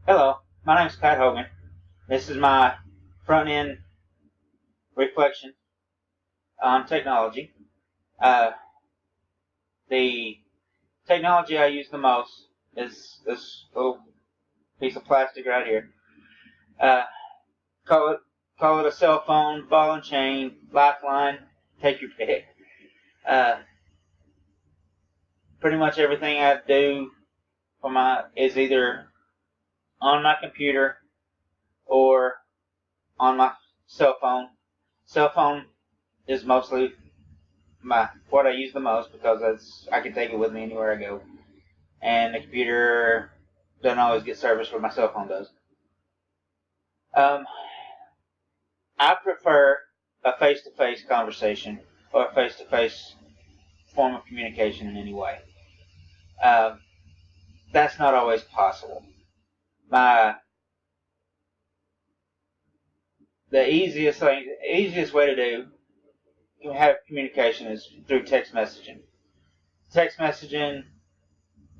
Hello, my name is Pat Hogan. This is my front end reflection on technology. Uh, the technology I use the most is this little piece of plastic right here. Uh, call it a cell phone, ball and chain, lifeline, take your pick. Uh, Pretty much everything I do is either on my computer or on my cell phone. Cell phone is mostly what I use the most because I can take it with me anywhere I go. And the computer doesn't always get service where my cell phone does. I prefer a face-to-face conversation or a face-to-face form of communication in any way. That's not always possible. The easiest way to have communication is through text messaging. Text messaging,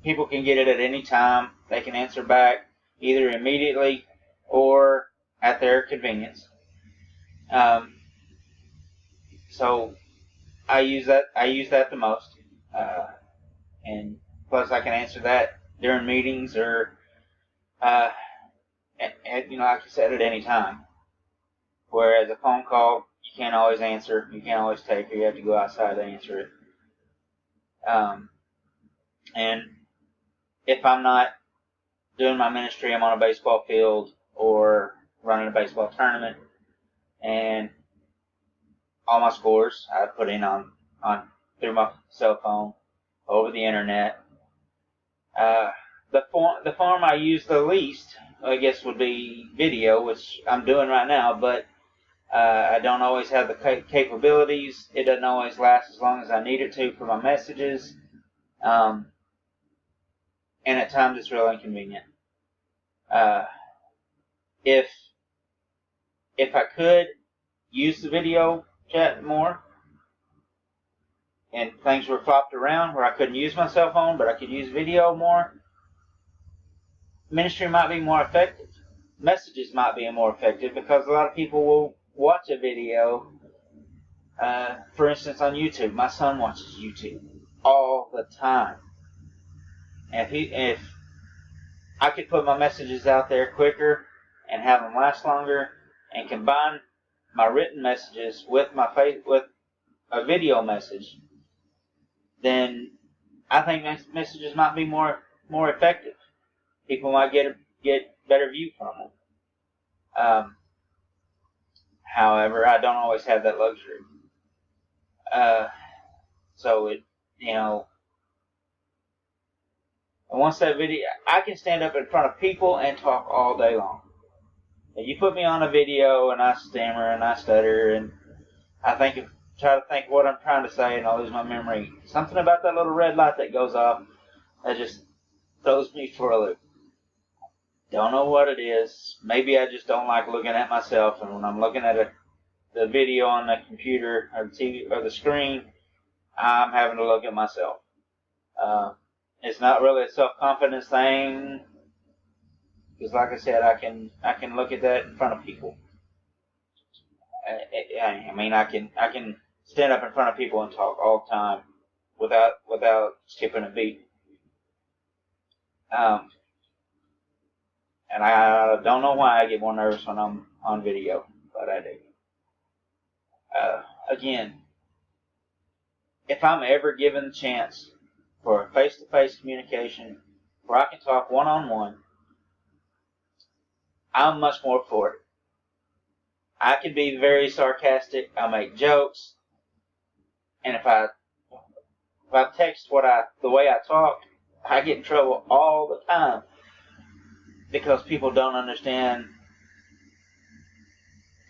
people can get it at any time. They can answer back either immediately or at their convenience. So I use that the most, and plus I can answer that during meetings or, like you said, at any time. Whereas a phone call, you can't always answer, you can't always take, or you have to go outside to answer it. And if I'm not doing my ministry, I'm on a baseball field or running a baseball tournament, and all my scores I put in on through my cell phone over the internet. The form I use the least, I guess, would be video, which I'm doing right now, but I don't always have the capabilities. It doesn't always last as long as I need it to for my messages, and at times it's real inconvenient. If I could use the video chat more, and things were flopped around where I couldn't use my cell phone, but I could use video more, ministry might be more effective. Messages might be more effective because a lot of people will watch a video. For instance, on YouTube, my son watches YouTube all the time. And if I could put my messages out there quicker and have them last longer, and combine my written messages with with a video message, then I think messages might be more effective. People might get better view from them. However, I don't always have that luxury. So once that video, I can stand up in front of people and talk all day long. If you put me on a video and I stammer and I stutter and try to think what I'm trying to say and I lose my memory, something about that little red light that goes off, that just throws me for a loop. Don't know what it is. Maybe I just don't like looking at myself, and when I'm looking at the video on the computer or the TV or the screen, I'm having to look at myself. It's not really a self-confidence thing, because like I said, I can look at that in front of people. I can stand up in front of people and talk all the time without skipping a beat. And I don't know why I get more nervous when I'm on video, but I do. Again, if I'm ever given the chance for a face-to-face communication where I can talk one-on-one, I'm much more for it. I can be very sarcastic. I make jokes, and if I text the way I talk, I get in trouble all the time because people don't understand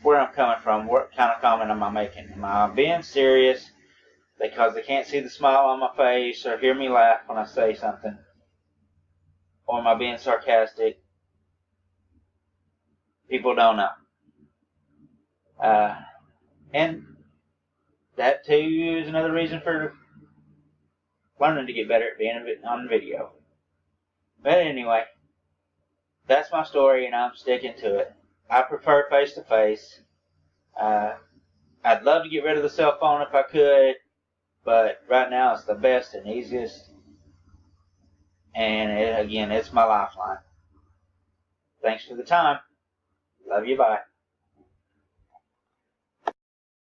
where I'm coming from. What kind of comment am I making? Am I being serious because they can't see the smile on my face or hear me laugh when I say something? Or am I being sarcastic? People don't know. And that too is another reason for learning to get better at being on video. But anyway, that's my story, and I'm sticking to it. I prefer face-to-face. I'd love to get rid of the cell phone if I could, but right now it's the best and easiest. And again, it's my lifeline. Thanks for the time. Love you. Bye.